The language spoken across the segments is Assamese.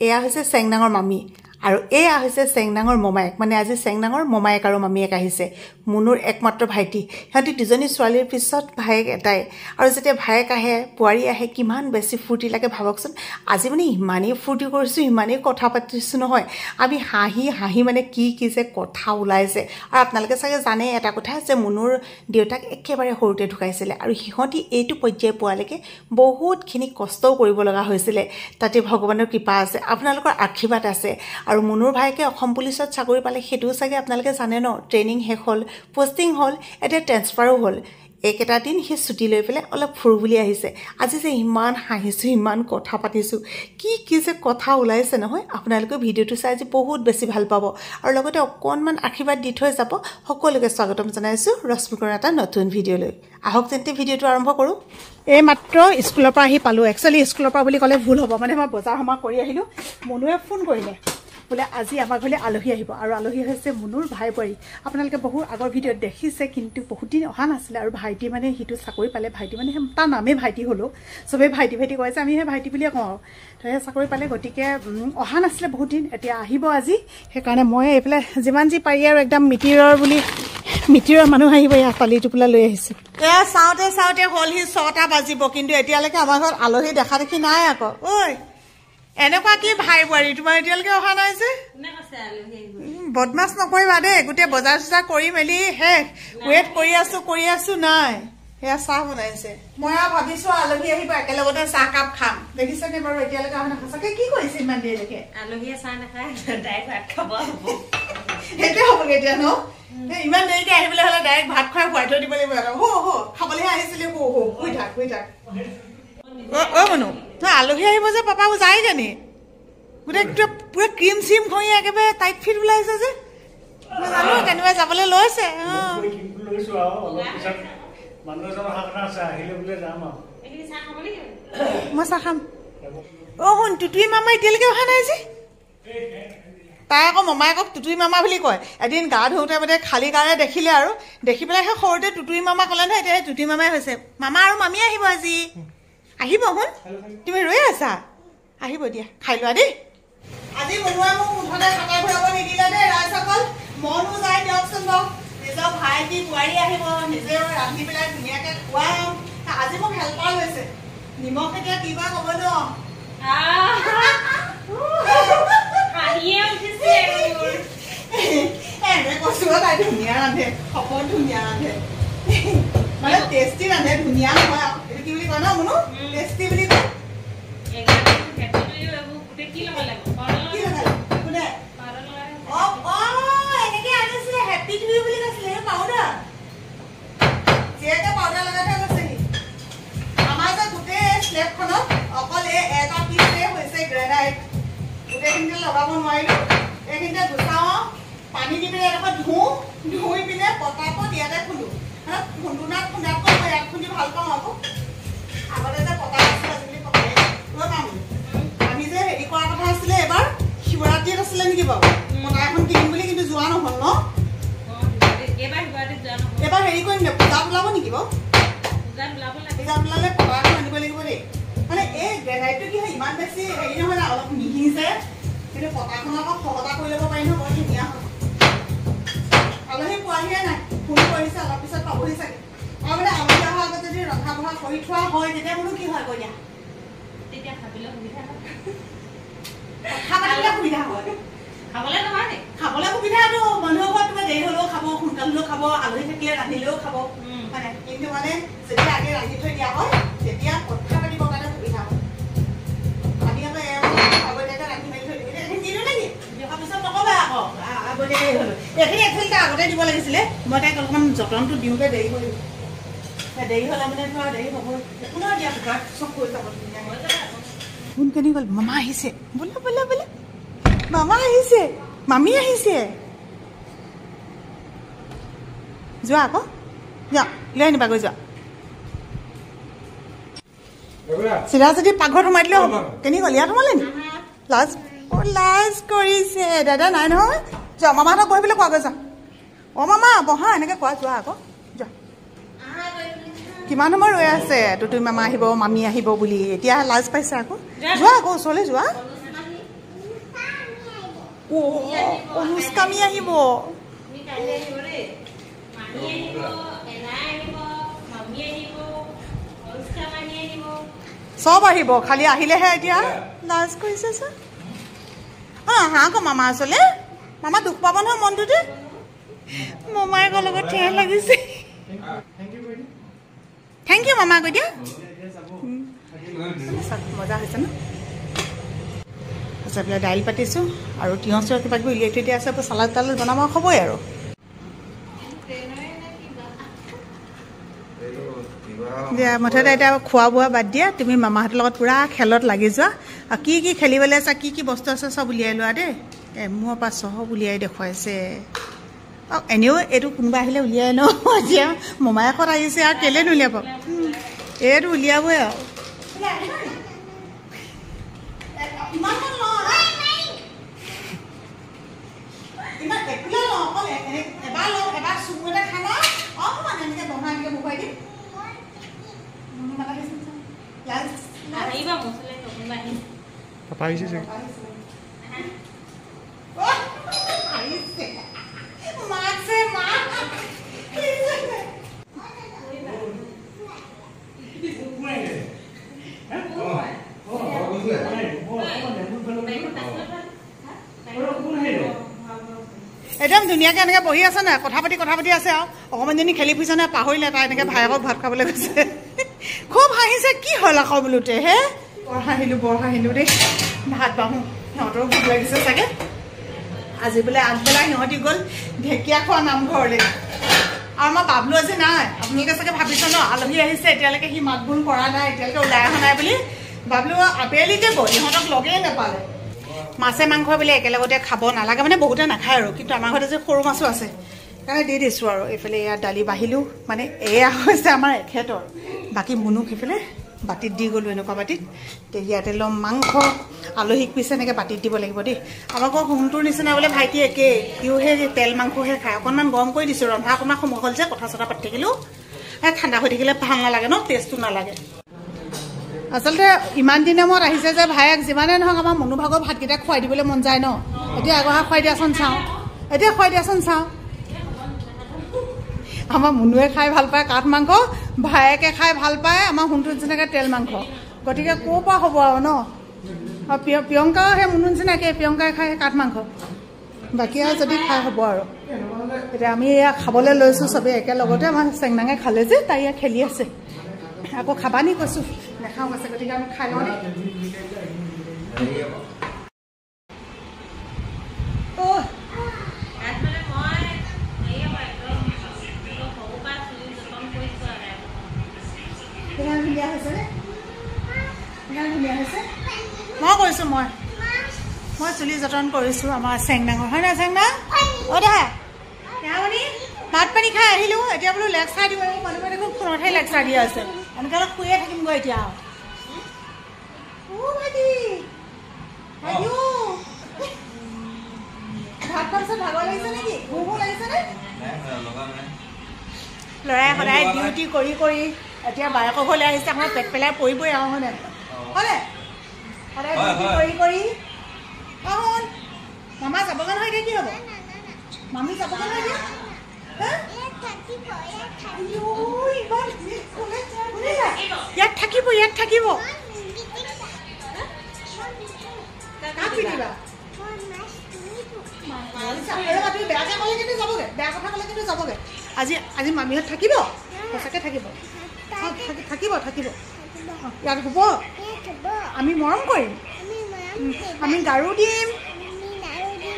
এয়া হৈছে চেংনাঙৰ মামী আৰু এয়া হৈছে চেংনাঙৰ মমায়েক মানে আজি চেংনাঙৰ মমায়েক আৰু মামীয়েক আহিছে মুনুৰ একমাত্ৰ ভাইটি সিহঁতি দুজনী ছোৱালীৰ পিছত ভায়েক এটাই আৰু যেতিয়া ভায়েক আহে পোৱাৰী আহে কিমান বেছি ফূৰ্তি লাগে ভাবকচোন আজি মানে ইমানেই ফূৰ্তি কৰিছোঁ ইমানেই কথা পাতিছোঁ নহয় আমি হাঁহি হাঁহি মানে কি যে কথা ওলাইছে আৰু আপোনালোকে চাগে জানে এটা কথা যে মুনুৰ দেউতাক একেবাৰে সৰুতে ঢুকাইছিলে আৰু সিহঁতি এইটো পৰ্যায় পোৱালৈকে বহুতখিনি কষ্টও কৰিব লগা হৈছিলে তাতে ভগৱানৰ কৃপা আছে আপোনালোকৰ আশীৰ্বাদ আছে আৰু মুনুৰ ভাইকে অসম পুলিচত চাকৰি পালে সেইটোও চাগে আপোনালোকে জানে ন ট্ৰেইনিং শেষ হ'ল পোষ্টিং হ'ল এতিয়া ট্ৰেন্সফাৰো হ'ল এইকেইটা দিন সি ছুটি লৈ পেলাই অলপ ফুৰো বুলি আহিছে আজি যে ইমান হাঁহিছোঁ ইমান কথা পাতিছোঁ কি যে কথা ওলাইছে নহয় আপোনালোকে ভিডিঅ'টো চাই আজি বহুত বেছি ভাল পাব আৰু লগতে অকণমান আশীৰ্বাদ দি থৈ যাব সকলোকে স্বাগতম জনাইছোঁ ৰশ্মিকৰ এটা নতুন ভিডিঅ'লৈ আহক তেন্তে ভিডিঅ'টো আৰম্ভ কৰোঁ এই মাত্ৰ স্কুলৰ পৰা আহি পালোঁ একচুৱেলি স্কুলৰ পৰা বুলি ক'লে ভুল হ'ব মানে মই বজাৰ সমাৰ কৰি আহিলোঁ মুনুৱে ফোন কৰিলে বোলে আজি আমাৰ ঘৰলৈ আলহী আহিব আৰু আলহী হৈছে মুনুৰ ভাই বোৱাৰী আপোনালোকে বহুত আগৰ ভিডিঅ'ত দেখিছে কিন্তু বহুত দিন অহা নাছিলে আৰু ভাইটি মানে সিটো চাকৰি পালে ভাইটি মানে তাৰ নামেই ভাইটি হ'লেও চবেই ভাইটি ভাইটি কৈছে আমি সেই ভাইটি বুলিয়ে কওঁ তো সেই চাকৰি পালে গতিকে অহা নাছিলে বহুত দিন এতিয়া আহিব আজি সেইকাৰণে মই এইফালে যিমান যি পাৰি আৰু একদম মিতিৰৰ মানুহ আহিব এয়া পালি টোপোলা লৈ আহিছোঁ এয়া চাওঁতে হ'ল সি 6টা বাজিব কিন্তু এতিয়ালৈকে আমাৰ ঘৰত আলহী দেখা দেখি নাই আকৌ ঐ এনেকুৱা কি ভাই বোৱাৰী তোমাৰ এতিয়ালৈকে অহা নাই যে বদমাছ নকৰিবা দেই গোটেই বজাৰ চজাৰ কৰি মেলি শেষ ৱেইট কৰি আছো নাই সেয়া চাহ বনাইছে মই আৰু ভাবিছোঁ আলহী আহিব একেলগতে চাহ কাপ খাম দেখিছেনে বাৰু এতিয়ালৈকে অহা নাই সঁচাকে কি কৰিছে ইমান দেৰিলৈকে আলহীয়ে চাহ নাখায় ডাইৰেক্ট ভাত খাব হ'ব সেইটোৱে হ'বগৈ এতিয়া ন ইমান দেৰিকে আহিবলৈ হ'লে ডাইৰেক্ট ভাত খুৱাই খুৱাই থৈ দিব লাগিব আৰু খাবলৈহে আহিছিলি শুই থাক অ মনু তই আলহী আহিব যে পাপাও যায় জানি গোটেই পুৰা ক্ৰীম চিম ঘঁহি একেবাৰে টাইট ফিট ওলাইছে যে মই জানো কেনিবা যাবলৈ লৈছে মই চাহ খাম অ শুন টুটুই মামা এতিয়ালৈকে অহা নাই যে তাই আকৌ মমায়েকক টুটুই মামা বুলি কয় এদিন গা ধুওঁতে মানে খালী গাৰে দেখিলে আৰু দেখি পেলাই সেই সৰুতে টুটুই মামা ক'লে নহয় এতিয়া টুটুই মামাই হৈছে মামা আৰু মামী আহিব আজি আহিব শুন তুমি ৰৈ আছা আহিব দিয়া খাই লোৱা দেই আজি বনোৱা মোক মুঠতে কাটা ঘূৰাব নিদিলে দেই ৰাইজসকল মনো যায় দিয়কচোন বাৰু নিজৰ ভাইটি বোৱাৰী আহিব নিজে ৰান্ধি পেলাই ধুনীয়াকৈ খুৱাম আজি মোক হেল্পাৰ লৈছে নিমখ এতিয়া কিবা ক'ব ন এনে কৈছো তাই ধুনীয়া ৰান্ধে সপত ধুনীয়া ৰান্ধে মানে টেষ্টি ৰান্ধে ধুনীয়া নহয় এইটো কি বুলি কয় ন মুনু টেষ্টি বুলি কয় অকল এটা পিছে হৈছে গ্ৰেনাইট গোটেইখিনিতে লগাব নোৱাৰিলো এইখিনিতে গুচাওঁ পানী দি পিনে এডোখৰ ধুই পিনে পটাপত ইয়াতে খুন্দো খুন্দাতকৈ মই ইয়াত খুন্দি ভাল পাওঁ আকৌ আগতে যে পতা আছিল আজিকালি পতাই আমি যে হেৰি কৰা কথা আছিলে এবাৰ শিৱৰাত্ৰিত আছিলে নেকি বাৰু পতা এখন কিনিম বুলি কিন্তু যোৱা নহ'ল ন এবাৰ হেৰি কৰিম দে পূজাত ওলাব নেকি বাৰু পূজাত ওলালে পতা এখন আনিব লাগিব দেই মানে এই গ্ৰেনাইটটো কি হয় ইমান বেছি হেৰি নহয় না অলপ মিহি যে কিন্তু পতাখন আকৌ সহজা কৰি ল'ব পাৰি নহয় বৰ ধুনীয়া হয় আলহী পোৱাহিয়ে নাই ফোন কৰিছে অলপ পিছত পাবহি চাগে আৰু মানে আলহী অহাৰ আগত যদি ৰন্ধা বঢ়া কৰি থোৱা হয় তেতিয়া বোলো কি হয় কৈ দিয়া তেতিয়া খাবলৈ সুবিধা হয় খাবলৈ সুবিধাটো মানুহৰ ঘৰত তোমাৰ দেৰি হ'লেও খাব সোনকাল হ'লেও খাব আলহী থাকিলে ৰান্ধিলেও খাব মানে কিন্তু মানে যেতিয়া আগে ৰান্ধি থৈ দিয়া হয় তেতিয়া কথা পাতিবৰ কাৰণে সুবিধা হয় আমি আকৌ আগতীয়াকৈ ৰান্ধি মেলি থৈ দিম এইখিনি দিলোঁ নেকি দিয়াৰ পিছত নক'বা আকৌ আগতীয়াকৈ হ'লো এইখিনি একচুৱেলি আগতে দিব লাগিছিলে মই তাইক অলপমান যতনটো দিওঁতে দেৰি হৈ দেৰি হ'লে মানে ধৰা দেৰি হ'ব একো নহয় দিয়া ঘৰত চব কৰি যাব ফোন কেনি গ'ল মামা আহিছে বোলে মামা আহিছে মামী আহিছে যোৱা আকৌ যোৱা লৈ আনিবা গৈ যোৱা চিধা যদি পাকঘৰত সোমাই দিলেও হ'ব কেনি গ'ল ইয়াত সোমালে নি লাজ কৰিছে দাদা নাই নহয় যোৱা মামাহঁতক বহি পেলাই কোৱাগৈ যা অ মামা বহা এনেকৈ কোৱা যোৱা আকৌ যোৱা কিমান সময় ৰৈ আছে টুটুই মামা আহিব মামী আহিব বুলি এতিয়া লাজ পাইছে আকৌ যোৱা আকৌ ওচৰলৈ যোৱা অনুষ্কামী আহিব চব আহিব খালি আহিলেহে এতিয়া লাজ কৰিছে চা আহা আকৌ মামা ওচৰলৈ মামা দুখ পাব নহয় মনটোতে মামায়েকৰ লগত ঠেহ লাগিছে থেংক ইউ মামা কৈ দিয়া মজা হৈছে ন তাৰপিছত দাইল পাতিছোঁ আৰু তিয়ঁহ চিয়ঁহ কিবা কিবি উলিয়াই থৈ দিয়া আছে চালাড তালাড বনাব হ'বই আৰু দিয়া মুঠতে এতিয়া খোৱা বোৱা বাদ দিয়া তুমি মামাহঁতৰ লগত পূৰা খেলত লাগি যোৱা আৰু কি কি খেলিবলৈ আছে কি কি বস্তু আছে চব উলিয়াই লোৱা দেই মোৰ পৰা চব উলিয়াই দেখুৱাইছে আৰু এনেও এইটো কোনোবা আহিলে উলিয়াই ন এতিয়া মোমায়েকত আহিছে আৰু কেলৈ নুলিয়াব এইটো উলিয়াবই আৰু Papa আহিছে যে একদম ধুনীয়াকৈ এনেকৈ বহি আছে নাই কথা পাতি আছে আৰু অকণমানজনী খেলি ফুৰিছে নাই পাহৰিলে তাই এনেকৈ ভায়েকক ভাত খাবলৈ গৈছে খুব হাঁহিছে কি হ'ল আকৌ বোলোতে হে বৰ হাঁহিলোঁ দেই ভাত বাঢ়ো সিহঁতৰো ভোক লাগিছে চাগে আজি বোলে আগবেলা সিহঁতি গ'ল ঢেকীয়া খোৱা নামঘৰলৈ আৰু আমাৰ বাবলু আজি নাই আপোনালোকে চাগে ভাবিছে ন আলহী আহিছে এতিয়ালৈকে সি মাত বোল কৰা নাই এতিয়ালৈকে ওলাই অহা নাই বুলি বাবলু আবেলিকে গ'ল সিহঁতক লগেই নাপালে মাছে মাংস বোলে একেলগতে খাব নালাগে মানে বহুতে নাখায় আৰু কিন্তু আমাৰ ঘৰতে যে সৰু মাছো আছে সেইকাৰণে দি দিছোঁ আৰু এইফালে ইয়াত দালি বাঢ়িলোঁ মানে এয়া হৈছে আমাৰ এখেতৰ বাকী মুনুক সেইফালে বাতিত দি গ'লোঁ এনেকুৱা বাতিত ইয়াতে ল'ম মাংস আলহীক পিছে এনেকৈ বাতিত দিব লাগিব দেই আমাৰ ঘৰ সোণটোৰ নিচিনা বোলে ভাইটি একেই সিও সেই তেল মাংসহে খায় অকণমান গৰম কৰি দিছোঁ ৰন্ধা অকণমান সময় হ'ল যে কথা চথা পাতি থাকিলোঁ ঠাণ্ডা হৈ থাকিলে ভাল নালাগে ন টেষ্টটো নালাগে আচলতে ইমান দিনৰ মূৰত আহিছে যে ভায়েক যিমানে নহওক আমাৰ মনোভাগৰ ভাতকেইটা খুৱাই দিবলৈ মন যায় ন এতিয়া আগৰহা খুৱাই দিয়াচোন চাওঁ আমাৰ মুনুৱে খাই ভাল পায় কাঠ মাংস ভায়েকে খাই ভাল পায় আমাৰ সোণটোৰ নিচিনাকৈ তেল মাংস গতিকে ক'ৰ পৰা হ'ব আৰু ন আৰু প্ৰিয়ংকাও সেই মুনুৰ নিচিনাকৈ প্ৰিয়ংকাই খাই কাঠ মাংস বাকী আৰু যদি খাই হ'ব আৰু এতিয়া আমি এয়া খাবলৈ লৈছোঁ চবেই একেলগতে আমাৰ চেংনাঙে খালে যে তাই ইয়াত খেলি আছে আকৌ খাবা নি কৈছোঁ নেখাওঁ আছে গতিকে আমি খাই লওঁ দেই মই কৈছোঁ মই চুলি যতন কৰিছোঁ আমাৰ চেংনাঙৰ হয় নাই চেংনাং অ' দেহা দেহামণি ভাত পানী খাই আহিলোঁ এতিয়া বোলো লেকচাৰ দিব মানুহে দেখোন ফোনতহে লেকচাৰ দিয়া আছে এনেকৈ অলপ শুয়ে থাকিমগৈ এতিয়া ভাত খোৱাৰ পিছত ভাগৰ লাগিছে নেকি ভোক লাগিছেনে ল'ৰাই সদায় ডিউটি কৰি এতিয়া বায়েকৰ ঘৰলৈ আহিছে আমাৰ পেট পেলাই পৰিবই আৰু হয়নে হয়নে সদায় ডিউটি কৰি শুন মামা যাবগৈ নহয় এতিয়া কি হ'ব মামী যাবগৈ নহয় এতিয়া ইয়াত থাকিব বেয়াকৈ ক'লে কিন্তু যাবগৈ বেয়া কথা ক'লে কিন্তু যাবগৈ আজি মামীহঁত থাকিব সঁচাকৈ থাকিব ইয়াত হ'ব আমি মৰম কৰিম আমি গাৰু দিম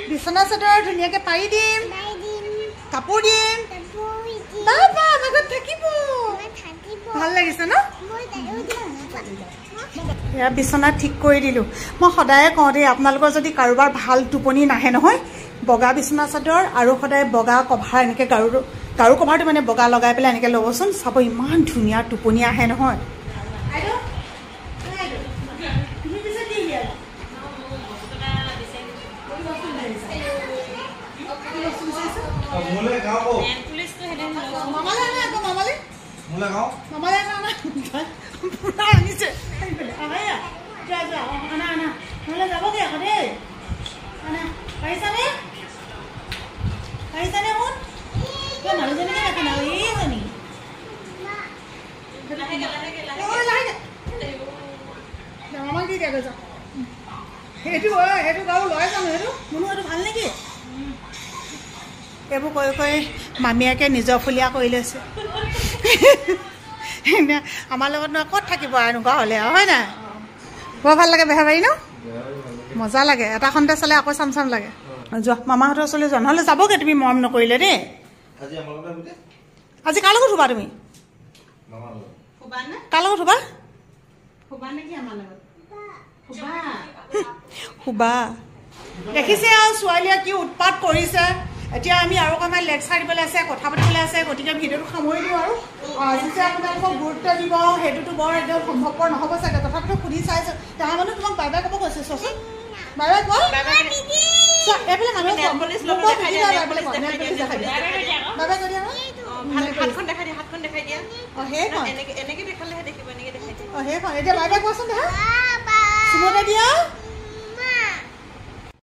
বিচনা চাদৰ ধুনীয়াকৈ পাৰি দিম কাপোৰ দিম আমাক থাকিব ভাল লাগিছে ন এয়া বিচনা ঠিক কৰি দিলোঁ মই সদায়ে কওঁ দেই আপোনালোকৰ যদি কাৰোবাৰ ভাল টোপনি নাহে নহয় বগা বিচনা চাদৰ আৰু সদায় বগা কভাৰ এনেকৈ গাৰু কভাৰটো মানে বগা লগাই পেলাই এনেকৈ ল'বচোন চাব ইমান ধুনীয়া টোপনি আহে নহয় যাবগৈ আকৌ দেই পাৰিছানে পাৰিছানে শুন তই মানুহজনীকে দেখা না এইজনী আমাক দি দিয়া গৈ যাওঁ সেইটো সেইটো গাৰু লয় জানো সেইটো মুনু এইটো ভাল নেকি এইবোৰ কৈ কৈ মামীয়েকে নিজৰ ফুলীয়া কৰি লৈছে আমাৰ লগত ক'ত থাকিব এনেকুৱা হ'লে হয় নাই বৰ ভাল লাগে বেহাবাৰী ন মজা লাগে এটা খন্তে চালে আকৌ চাম চাম লাগে যোৱা মামাহঁতৰ ওচৰলৈ যোৱা নহ'লে যাবগৈ তুমি মৰম নকৰিলে দেই আজি কাৰ লগত শুবা তুমি কাৰ লগত শুবা শুবা দেখিছে আৰু ছোৱালীয়ে কি উৎপাত কৰিছে এতিয়া আমি আৰু অকণমান লেকচাৰ দিবলৈ আছে কথা পাতিবলৈ আছে গতিকে ভিডিঅ'টো সামৰি দিওঁ আৰু আজি যে আপোনালোকক গুৰুত্ব দিব সেইটোতো বৰ একদম সম্ভৱপৰ নহ'ব চাগে তথাপিতো সুধি চাইছোঁ তাহাৰ মানুহ তোমাক বাই বাই ক'ব কৈছে চোৱাচোন বাই বাই কোৱা এইফালে মানুহ বাই বাই কৈ দিয়া হাতখন দেখাই দিয়া অঁ সেইখন এনেকে দেখালেহে দেখিব এনেকে দেখাই দিয়া অঁ সেইখন এতিয়া বাই বাই কোৱাচোন দেখা চুমতে দিয়া